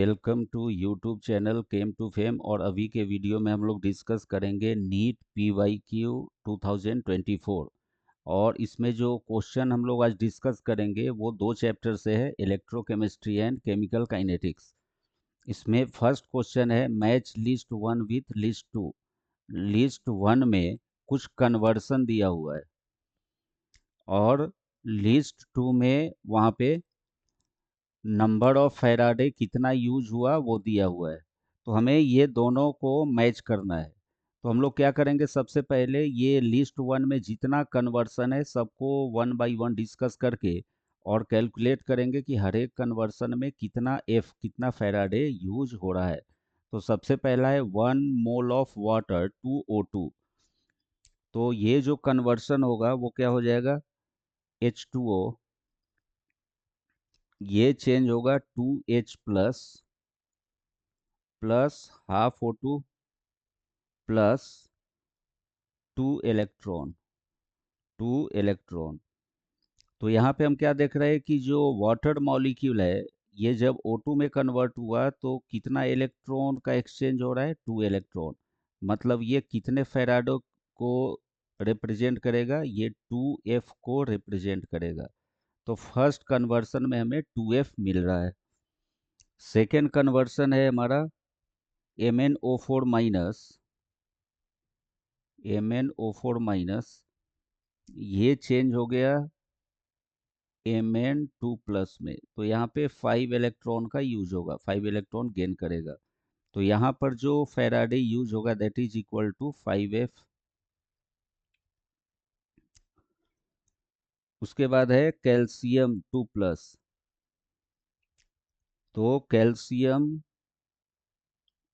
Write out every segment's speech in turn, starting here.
Welcome to YouTube channel came to fame. और अभी के वीडियो में हम लोग डिस्कस करेंगे नीट PYQ 2024। और इसमें जो क्वेश्चन हम लोग आज डिस्कस करेंगे वो दो चैप्टर से है, इलेक्ट्रोकेमिस्ट्री एंड केमिकल काइनेटिक्स। इसमें फर्स्ट क्वेश्चन है match list one with list two. List one में कुछ कन्वर्सन दिया हुआ है और लिस्ट टू में वहाँ पे नंबर ऑफ फैराडे कितना यूज हुआ वो दिया हुआ है। तो हमें ये दोनों को मैच करना है। तो हम लोग क्या करेंगे, सबसे पहले ये लिस्ट वन में जितना कन्वर्सन है सबको वन बाय वन डिस्कस करके और कैलकुलेट करेंगे कि हर एक कन्वर्सन में कितना फैराडे यूज हो रहा है। तो सबसे पहला है 1 मोल ऑफ वाटर 2O2। तो ये जो कन्वर्सन होगा वो क्या हो जाएगा, H2O। ये चेंज होगा 2H plus ½ O2 plus 2 electron 2 electron. तो यहाँ पे हम क्या देख रहे हैं कि जो वाटर मॉलिक्यूल है ये जब O2 में कन्वर्ट हुआ तो कितना इलेक्ट्रॉन का एक्सचेंज हो रहा है, 2 इलेक्ट्रॉन। मतलब ये कितने फेराडो को रिप्रेजेंट करेगा, ये 2F को रिप्रेजेंट करेगा। तो फर्स्ट कन्वर्सन में हमें 2F मिल रहा है। सेकेंड कन्वर्सन है हमारा MnO4 माइनस, ये चेंज हो गया Mn2 प्लस में। तो यहाँ पे 5 इलेक्ट्रॉन का यूज होगा, 5 इलेक्ट्रॉन गेन करेगा। तो यहाँ पर जो फैराडे यूज होगा that is equal to 5F। उसके बाद है कैल्शियम 2 प्लस। तो कैल्शियम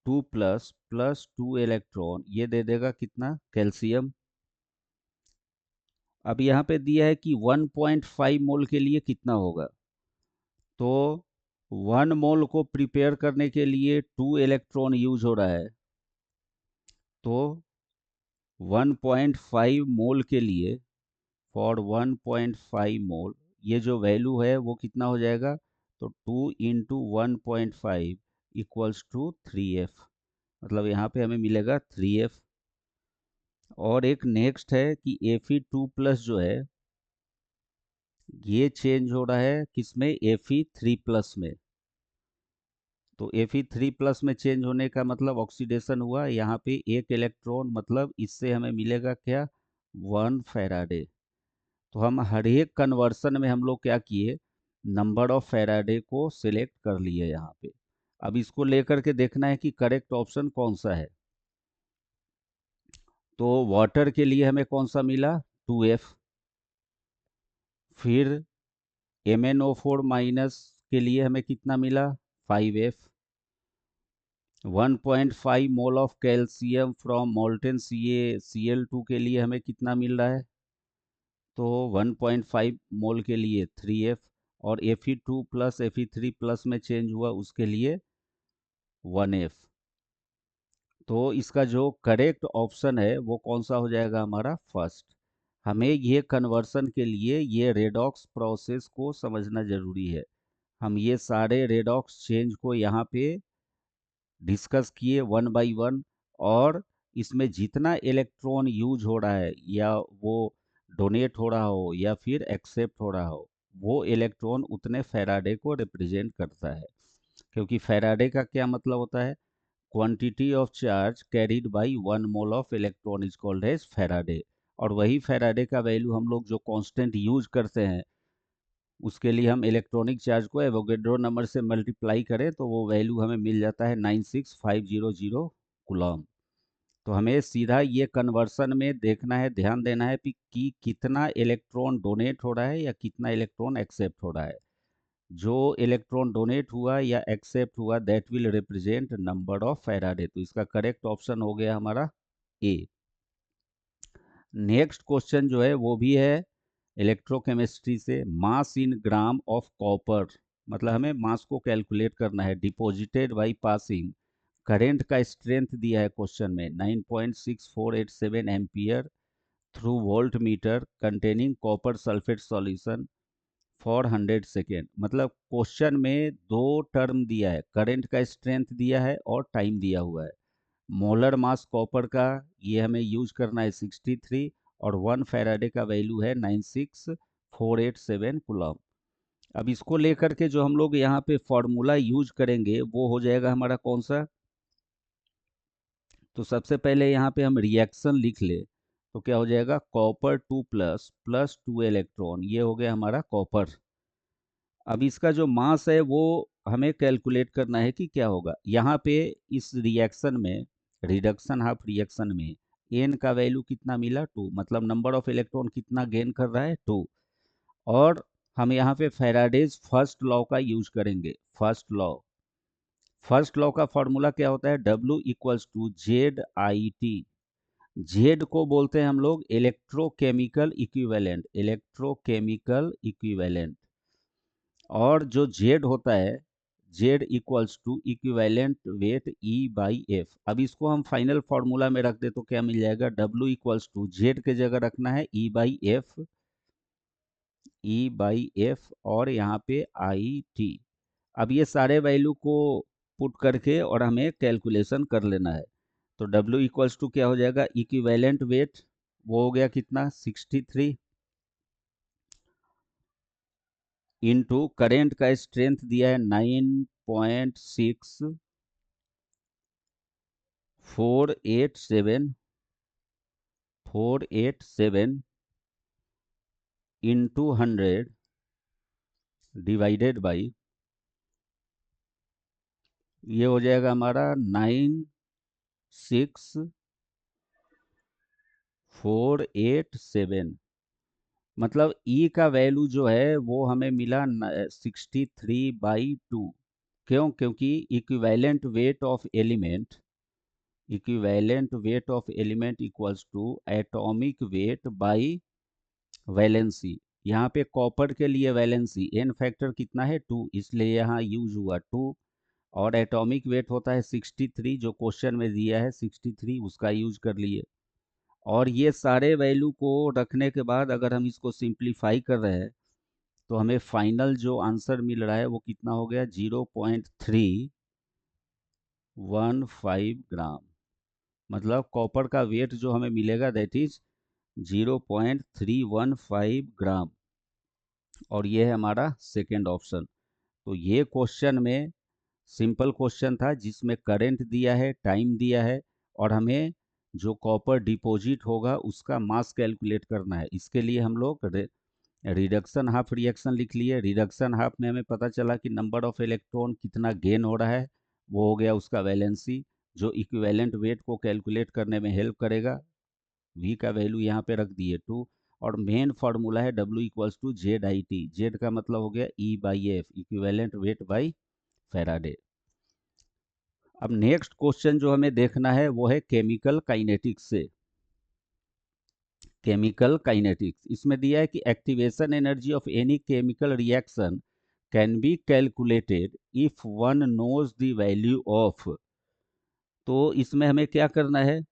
2 प्लस प्लस 2 इलेक्ट्रॉन ये दे देगा कितना, कैल्शियम। अब यहाँ पे दिया है कि 1.5 मोल के लिए कितना होगा। तो 1 मोल को प्रिपेयर करने के लिए 2 इलेक्ट्रॉन यूज हो रहा है। तो 1.5 मोल के लिए, फॉर 1.5 मोल ये जो वैल्यू है वो कितना हो जाएगा, तो 2 × 1.5 इक्वल्स टू 3F। मतलब यहाँ पे हमें मिलेगा 3F। और एक नेक्स्ट है कि Fe2 प्लस जो है ये चेंज हो रहा है किसमें, Fe3 प्लस में। तो Fe3 प्लस में चेंज होने का मतलब ऑक्सीडेशन हुआ यहाँ पे 1 इलेक्ट्रॉन, मतलब इससे हमें मिलेगा क्या, 1 फैराडे। तो हम हर एक कन्वर्सन में हम लोग क्या किए, नंबर ऑफ फैराडे को सिलेक्ट कर लिए यहाँ पे। अब इसको लेकर के देखना है कि करेक्ट ऑप्शन कौन सा है। तो वाटर के लिए हमें कौन सा मिला, 2F। फिर MnO4 माइनस के लिए हमें कितना मिला, 5F। 1.5 mole of calcium from molten CaCl2 के लिए हमें कितना मिल रहा है, तो 1.5 मोल के लिए 3F। और Fe2 प्लस Fe3 प्लस में चेंज हुआ उसके लिए 1F। तो इसका जो करेक्ट ऑप्शन है वो कौन सा हो जाएगा, हमारा फर्स्ट। हमें ये कन्वर्सन के लिए ये रेडॉक्स प्रोसेस को समझना जरूरी है। हम ये सारे रेडॉक्स चेंज को यहाँ पे डिस्कस किए वन बाय वन। और इसमें जितना इलेक्ट्रॉन यूज हो रहा है या वो डोनेट हो रहा हो या फिर एक्सेप्ट हो रहा हो, वो इलेक्ट्रॉन उतने फैराडे को रिप्रेजेंट करता है। क्योंकि फैराडे का क्या मतलब होता है, quantity of charge carried by 1 mole of electron is called as Faraday. और वही फैराडे का वैल्यू हम लोग जो कांस्टेंट यूज करते हैं उसके लिए हम इलेक्ट्रॉनिक चार्ज को एवोगेड्रो नंबर से मल्टीप्लाई करें तो वो वैल्यू हमें मिल जाता है 96500 कूलम। तो हमें सीधा ये कन्वर्सन में देखना है, ध्यान देना है कि कितना इलेक्ट्रॉन डोनेट हो रहा है या कितना इलेक्ट्रॉन एक्सेप्ट हो रहा है। जो इलेक्ट्रॉन डोनेट हुआ या एक्सेप्ट हुआ that will represent number of Faraday. तो इसका करेक्ट ऑप्शन हो गया हमारा ए। नेक्स्ट क्वेश्चन जो है वो भी है इलेक्ट्रोकेमिस्ट्री से, मास इन ग्राम ऑफ कॉपर। मतलब हमें मास को कैलकुलेट करना है, डिपॉजिटेड बाय पासिंग करंट का स्ट्रेंथ दिया है क्वेश्चन में 9.6487 ampere through volt meter containing copper sulphate solution for 100 second. मतलब क्वेश्चन में दो टर्म दिया है, करंट का स्ट्रेंथ दिया है और टाइम दिया हुआ है। मोलर मास कॉपर का ये हमें यूज करना है 63 और 1 फैराडे का वैल्यू है 96487 कूलम। अब इसको लेकर के जो हम लोग यहाँ पे फॉर्मूला यूज करेंगे वो हो जाएगा हमारा कौन सा। तो सबसे पहले यहाँ पे हम रिएक्शन लिख ले तो क्या हो जाएगा, कॉपर 2 प्लस प्लस 2 इलेक्ट्रॉन, ये हो गया हमारा कॉपर। अब इसका जो मास है वो हमें कैलकुलेट करना है कि क्या होगा। यहाँ पे इस रिएक्शन में, रिडक्शन हाफ रिएक्शन में एन का वैल्यू कितना मिला 2, मतलब नंबर ऑफ इलेक्ट्रॉन कितना गेन कर रहा है 2। और हम यहाँ पे फैराडेज फर्स्ट लॉ का यूज करेंगे। फर्स्ट लॉ का फॉर्मूला क्या होता है, W equals to Z I T. Z को बोलते हैं हम लोग इलेक्ट्रोकेमिकल इक्विवेलेंट। और जो जेड होता है, Z equals to equivalent weight E by F. अब इसको हम फाइनल फार्मूला में रख दे तो क्या मिल जाएगा, W इक्वल्स टू जेड के जगह रखना है ई बाई एफ और यहाँ पे आई टी। अब ये सारे वैल्यू को पुट करके और हमें कैलकुलेशन कर लेना है। तो W इक्वल्स टू क्या हो जाएगा, इक्विवेलेंट वेट वो हो गया कितना 63 इंटू करेंट का स्ट्रेंथ दिया है 9.6487 इंटू 100 डिवाइडेड बाई, ये हो जाएगा हमारा 96487। मतलब ई का वैल्यू जो है वो हमें मिला 63/2। क्यों, क्योंकि equivalent weight of element equals to atomic weight by valency. यहाँ पे कॉपर के लिए वैलेंसी एन फैक्टर कितना है 2, इसलिए यहाँ यूज हुआ 2। और एटॉमिक वेट होता है 63, जो क्वेश्चन में दिया है 63, उसका यूज कर लिए। और ये सारे वैल्यू को रखने के बाद अगर हम इसको सिंप्लीफाई कर रहे हैं तो हमें फाइनल जो आंसर मिल रहा है वो कितना हो गया, 0.315 ग्राम। मतलब कॉपर का वेट जो हमें मिलेगा दैट इज 0.315 ग्राम। और ये है हमारा सेकेंड ऑप्शन। तो ये क्वेश्चन में सिंपल क्वेश्चन था जिसमें करंट दिया है, टाइम दिया है और हमें जो कॉपर डिपॉजिट होगा उसका मास कैलकुलेट करना है। इसके लिए हम लोग रिडक्शन हाफ रिएक्शन लिख लिए। रिडक्शन हाफ में हमें पता चला कि नंबर ऑफ इलेक्ट्रॉन कितना गेन हो रहा है, वो हो गया उसका वैलेंसी, जो इक्विवेलेंट वेट को कैलकुलेट करने में हेल्प करेगा। वी का वैल्यू यहाँ पे रख दिए 2। और मेन फार्मूला है W equals to Z I T. Z का मतलब हो गया E by F, equivalent weight by Faraday. अब नेक्स्ट क्वेश्चन जो हमें देखना है वो है केमिकल काइनेटिक्स से। केमिकल काइनेटिक्स इसमें दिया है कि activation energy of any chemical reaction can be calculated if one knows the value of. तो इसमें हमें क्या करना है,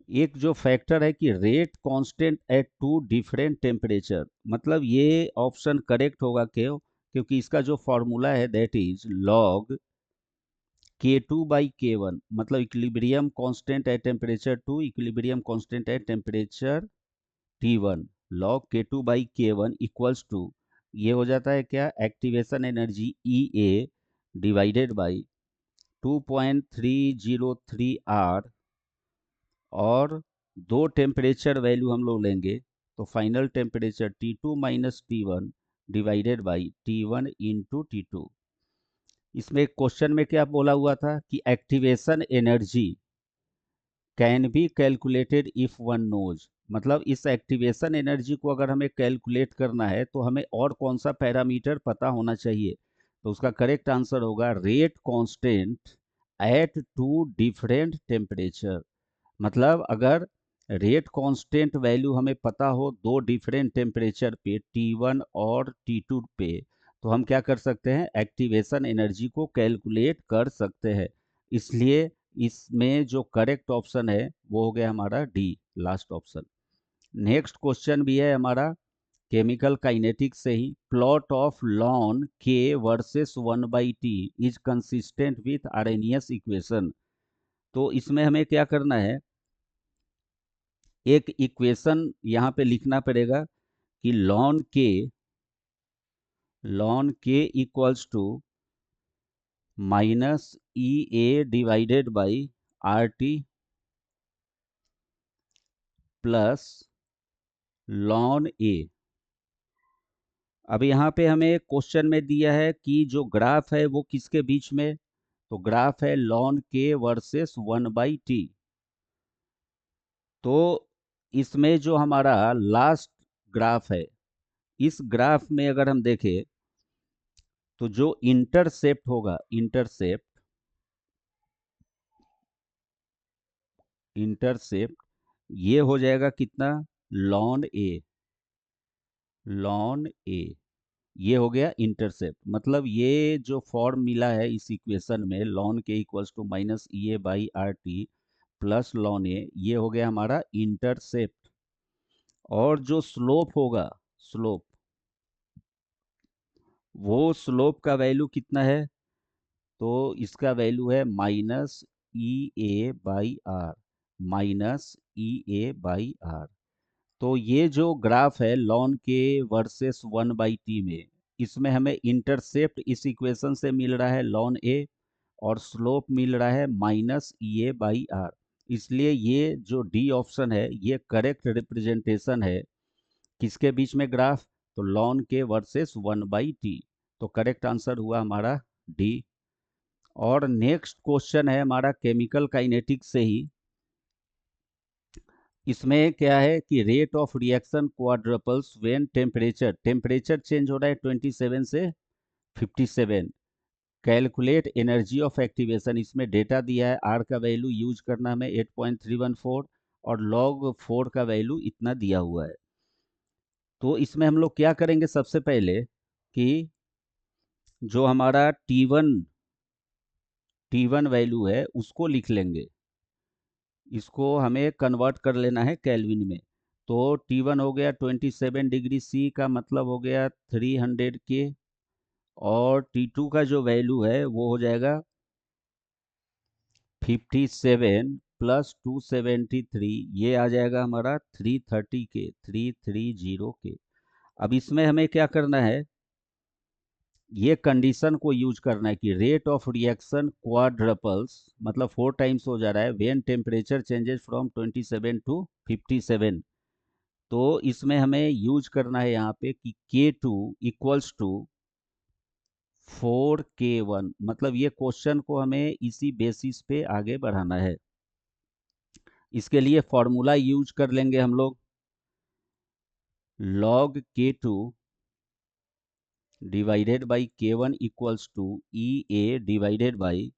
एक जो फैक्टर है कि rate constant at two different temperature. मतलब ये ऑप्शन करेक्ट होगा क्यों, क्योंकि इसका जो फॉर्मूला है दैट इज लॉग K2/K1, मतलब equilibrium constant at temperature 2, equilibrium constant at temperature T1। Log K2/K1 equals to, ये हो जाता है क्या, activation energy EA divided by 2.303 R। और दो टेम्परेचर वैल्यू हम लोग लेंगे तो final temperature T2 minus T1 divided by T1 into T2। इसमें क्वेश्चन में क्या बोला हुआ था कि activation energy can be calculated if one knows. मतलब इस एक्टिवेशन एनर्जी को अगर हमें कैलकुलेट करना है तो हमें और कौन सा पैरामीटर पता होना चाहिए। तो उसका करेक्ट आंसर होगा rate constant at two different temperature. मतलब अगर रेट कांस्टेंट वैल्यू हमें पता हो दो डिफरेंट टेम्परेचर पे T1 और T2 पे, तो हम क्या कर सकते हैं, एक्टिवेशन एनर्जी को कैलकुलेट कर सकते हैं। इसलिए इसमें जो करेक्ट ऑप्शन है वो हो गया हमारा D, last option. Next question भी है हमारा केमिकल काइनेटिक्स से ही, प्लॉट ऑफ लॉन के versus 1/t is consistent with Arrhenius equation. तो इसमें हमें क्या करना है, एक इक्वेशन यहाँ पे लिखना पड़ेगा कि ln k equals to minus E A divided by R T plus ln A. अब यहाँ पे हमें क्वेश्चन में दिया है कि जो ग्राफ है वो किसके बीच में, तो ग्राफ है लॉन के वर्सेस 1/t। तो इसमें जो हमारा लास्ट ग्राफ है, इस ग्राफ में अगर हम देखें तो जो इंटरसेप्ट होगा, इंटरसेप्ट ये हो जाएगा कितना, लॉन ए, लॉन ए ये हो गया इंटरसेप्ट। मतलब ये जो फॉर्म मिला है इस इक्वेशन में, ln k equals to minus E A by R T plus ln A, ये हो गया हमारा इंटरसेप्ट। और जो स्लोप होगा, स्लोप, वो स्लोप का वैल्यू कितना है, तो इसका वैल्यू है minus E A by R, minus E A by R. तो ये जो ग्राफ है लॉन के वर्सेस 1/t में, इसमें हमें इंटरसेप्ट इस इक्वेशन से मिल रहा है लॉन ए, और स्लोप मिल रहा है minus E A by R. इसलिए ये जो डी ऑप्शन है ये करेक्ट रिप्रेजेंटेशन है किसके बीच में ग्राफ, तो लॉन के वर्सेस 1/t। तो करेक्ट आंसर हुआ हमारा डी। और नेक्स्ट क्वेश्चन है हमारा केमिकल काइनेटिक्स से ही। इसमें क्या है कि rate of reaction quadruples when temperature change हो रहा है 27 से 57। कैलकुलेट एनर्जी ऑफ एक्टिवेशन, इसमें डेटा दिया है, आर का वैल्यू यूज करना हमें 8.314 और लॉग 4 का वैल्यू इतना दिया हुआ है। तो इसमें हम लोग क्या करेंगे, सबसे पहले कि जो हमारा टी वन वैल्यू है उसको लिख लेंगे, इसको हमें कन्वर्ट कर लेना है केल्विन में। तो T1 हो गया 27 डिग्री सी, का मतलब हो गया 300 के, और T2 का जो वैल्यू है वो हो जाएगा 57 प्लस 273, ये आ जाएगा हमारा 330 के, 330 के। अब इसमें हमें क्या करना है, ये कंडीशन को यूज करना है कि रेट ऑफ रिएक्शन क्वाड्रपल्स, मतलब 4 टाइम्स हो जा रहा है when temperature changes from 27 to 57। तो इसमें हमें यूज करना है यहाँ पे कि K2 इक्वल्स टू 4K1। मतलब ये क्वेश्चन को हमें इसी बेसिस पे आगे बढ़ाना है। इसके लिए फॉर्मूला यूज कर लेंगे हम लोग, log K2 divided by K1 equals to EA divided by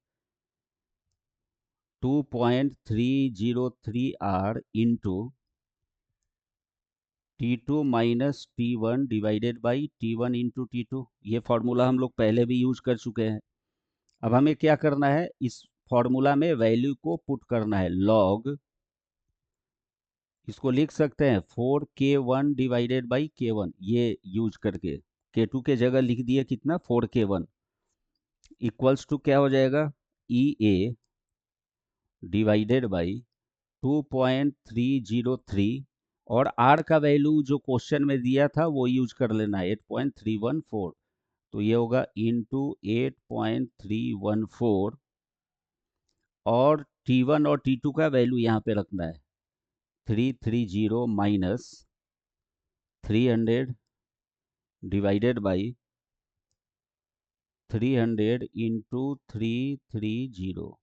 2.303 R into T2 minus T1 divided by T1 into T2। ये फॉर्मूला हम लोग पहले भी यूज कर चुके हैं। अब हमें क्या करना है, इस फॉर्मूला में वैल्यू को पुट करना है, लॉग, इसको लिख सकते हैं 4K1 डिवाइडेड बाई K1, ये यूज करके K2 के जगह लिख दिए कितना, 4K1 इक्वल्स टू क्या हो जाएगा, ई ए डिवाइडेड बाई 2.303, और आर का वैल्यू जो क्वेश्चन में दिया था वो यूज कर लेना है 8.314। तो ये होगा इंटू 8.314, और T1 और T2 का वैल्यू यहाँ पे रखना है 330 माइनस 300 डिवाइडेड बाई 300 इंटू 330।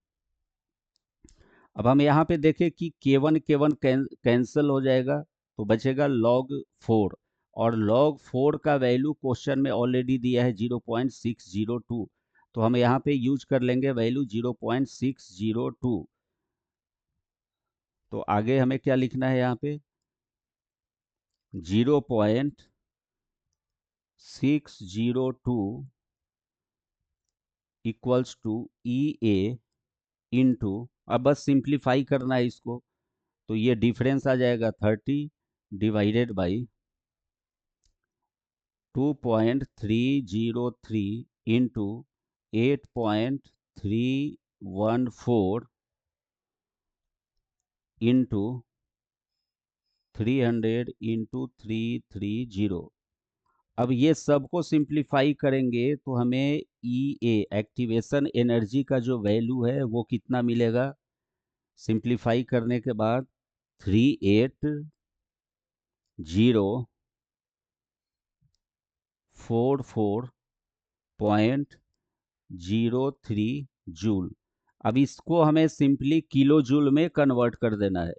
अब हम यहाँ पे देखें कि K1 कैंसिल हो जाएगा, तो बचेगा log 4, और log 4 का वैल्यू क्वेश्चन में ऑलरेडी दिया है 0.602। तो हम यहाँ पे यूज कर लेंगे वैल्यू 0.602। तो आगे हमें क्या लिखना है यहाँ पे, 0.602 equals to E A into, अब बस सिंप्लीफाई करना है इसको, तो ये डिफरेंस आ जाएगा 30 divided by 2.303 into 8.314 into 300 into 330। अब ये सबको सिंप्लीफाई करेंगे तो हमें ई ए एक्टिवेशन एनर्जी का जो वैल्यू है वो कितना मिलेगा। सिंप्लीफाई करने के बाद 3804.03 जूल। अब इसको हमें सिंपली किलो जूल में कन्वर्ट कर देना है,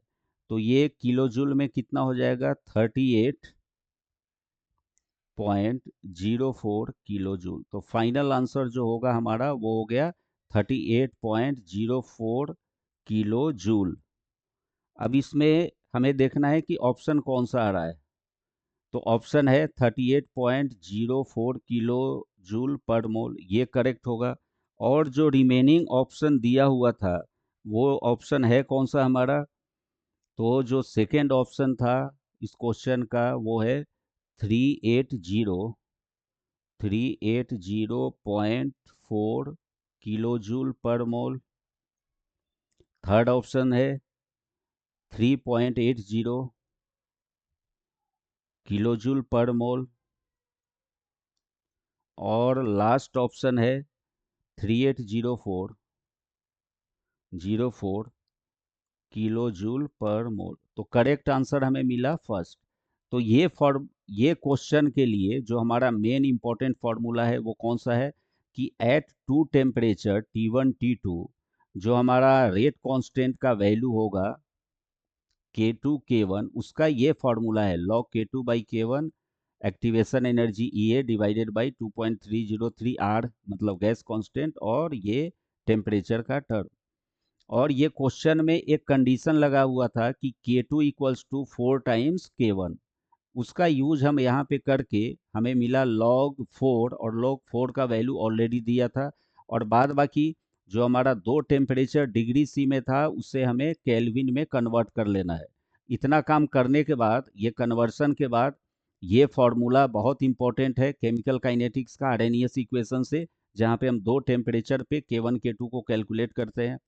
तो ये किलो जूल में कितना हो जाएगा 38.04 किलो जूल। तो फाइनल आंसर जो होगा हमारा वो हो गया 38.04 किलो जूल। अब इसमें हमें देखना है कि ऑप्शन कौन सा आ रहा है। तो ऑप्शन है 38.04 किलो जूल पर मोल, ये करेक्ट होगा। और जो रिमेनिंग ऑप्शन दिया हुआ था वो ऑप्शन है कौन सा हमारा। तो जो सेकेंड ऑप्शन था इस क्वेश्चन का वो है 380.4 किलो जूल पर मोल। थर्ड ऑप्शन है 3.80 किलो जूल पर मोल। और लास्ट ऑप्शन है 3804 किलो जूल पर मोल। तो करेक्ट आंसर हमें मिला फर्स्ट। तो ये क्वेश्चन के लिए जो हमारा मेन इंपॉर्टेंट फॉर्मूला है वो कौन सा है कि eight to temperature T1 T2 जो हमारा रेट कांस्टेंट का वैल्यू होगा K2 K1, उसका ये फॉर्मूला है log K2 by K1 activation energy EA divided by 2.303 R, मतलब गैस कांस्टेंट, और ये टेम्परेचर का टर्म। और ये क्वेश्चन में एक कंडीशन लगा हुआ था कि K2 equals to 4 times K1। उसका यूज हम यहाँ पे करके हमें मिला log 4, और log 4 का वैल्यू ऑलरेडी दिया था। और बाद बाकी जो हमारा दो टेम्परेचर डिग्री सी में था उसे हमें केल्विन में कन्वर्ट कर लेना है। इतना काम करने के बाद, ये कन्वर्सन के बाद, ये फॉर्मूला बहुत इंपॉर्टेंट है केमिकल काइनेटिक्स का, आरएनएस इक्वेशन से, जहाँ पे हम दो टेम्परेचर पे K1 K2 को कैलकुलेट करते हैं।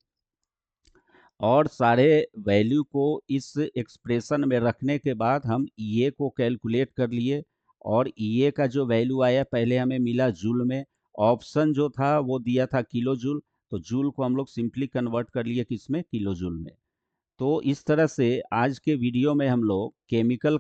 और सारे वैल्यू को इस एक्सप्रेशन में रखने के बाद हम ईए को कैलकुलेट कर लिए। और ईए का जो वैल्यू आया पहले हमें मिला जूल में, ऑप्शन जो था वो दिया था किलो जूल, तो जूल को हम लोग सिंपली कन्वर्ट कर लिए किसमें, किलो जूल में। तो इस तरह से आज के वीडियो में हम लोग केमिकल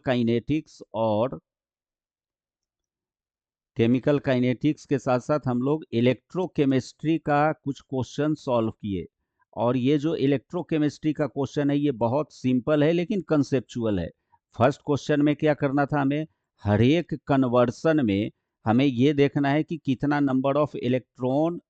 काइनेटिक्स के साथ साथ हम लोग इलेक्ट्रोकेमिस्ट्री का कुछ क्वेश्चन सॉल्व किए। और ये जो इलेक्ट्रोकेमिस्ट्री का क्वेश्चन है ये बहुत सिंपल है लेकिन कंसेप्चुअल है। फर्स्ट क्वेश्चन में क्या करना था हमें, हर एक कन्वर्सन में हमें ये देखना है कि कितना नंबर ऑफ इलेक्ट्रॉन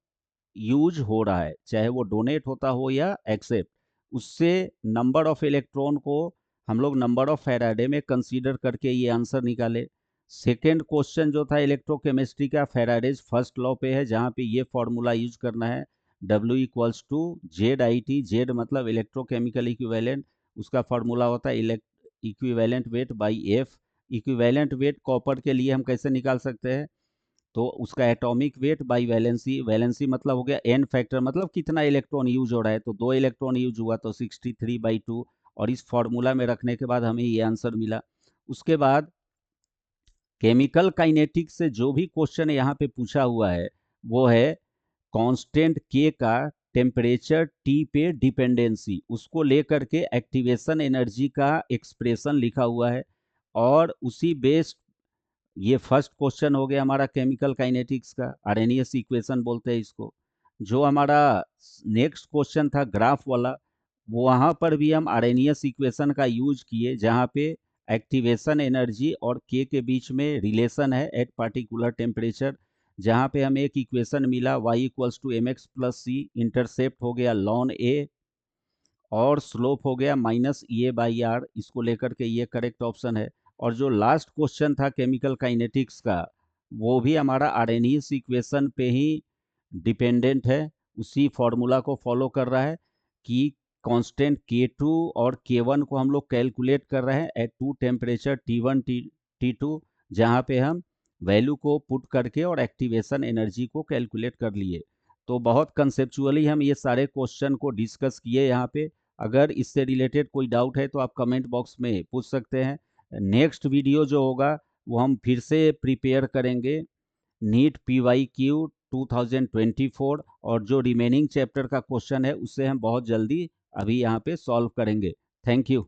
यूज हो रहा है, चाहे वो डोनेट होता हो या एक्सेप्ट। उससे नंबर ऑफ इलेक्ट्रॉन को हम लोग नंबर ऑफ फैराडे में कंसीडर करके ये आंसर निकाले। सेकेंड क्वेश्चन जो था इलेक्ट्रोकेमिस्ट्री का, फैराडेज फर्स्ट लॉ पे है, जहाँ पे ये फॉर्मूला यूज करना है W equals to Z I T. Z मतलब इलेक्ट्रोकेमिकल इक्विवेलेंट, उसका फॉर्मूला होता है equivalent weight by F. Equivalent weight copper के लिए हम कैसे निकाल सकते हैं, तो उसका atomic weight by valency. Valency मतलब हो गया एन फैक्टर, मतलब कितना इलेक्ट्रॉन यूज हो रहा है, तो दो इलेक्ट्रॉन यूज हुआ तो 63/2। और इस फॉर्मूला में रखने के बाद हमें ये आंसर मिला। उसके बाद केमिकल काइनेटिक्स से जो भी क्वेश्चन यहाँ पे पूछा हुआ है वो है कांस्टेंट के का टेम्परेचर टी पे डिपेंडेंसी, उसको लेकर के एक्टिवेशन एनर्जी का एक्सप्रेशन लिखा हुआ है। और उसी बेस्ड, ये फर्स्ट क्वेश्चन हो गया हमारा केमिकल काइनेटिक्स का, आरएनएस इक्वेशन बोलते हैं इसको। जो हमारा नेक्स्ट क्वेश्चन था ग्राफ वाला, वहां पर भी हम आरएनएस इक्वेशन का यूज किए, जहां पे एक्टिवेशन एनर्जी और के बीच में रिलेशन है एट पार्टिकुलर टेम्परेचर। जहां पे हमें एक इक्वेशन मिला y equals to M X plus C, intercept हो गया लॉन ए, और स्लोप हो गया माइनस ए बाई आर। इसको लेकर के ये करेक्ट ऑप्शन है। और जो लास्ट क्वेश्चन था केमिकल काइनेटिक्स का, वो भी हमारा आरएनएस इक्वेशन पे ही डिपेंडेंट है, उसी फॉर्मूला को फॉलो कर रहा है कि कांस्टेंट K2 और K1 को हम लोग कैलकुलेट कर रहे हैं eight to temperature T1 T2, जहाँ पे हम वैल्यू को पुट करके और एक्टिवेशन एनर्जी को कैलकुलेट कर लिए। तो बहुत कंसेप्चुअली हम ये सारे क्वेश्चन को डिस्कस किए यहाँ पे। अगर इससे रिलेटेड कोई डाउट है तो आप कमेंट बॉक्स में पूछ सकते हैं। नेक्स्ट वीडियो जो होगा वो हम फिर से प्रिपेयर करेंगे नीट PYQ 2024, और जो रिमेनिंग चैप्टर का क्वेश्चन है उससे हम बहुत जल्दी अभी यहाँ पे सॉल्व करेंगे। Thank you.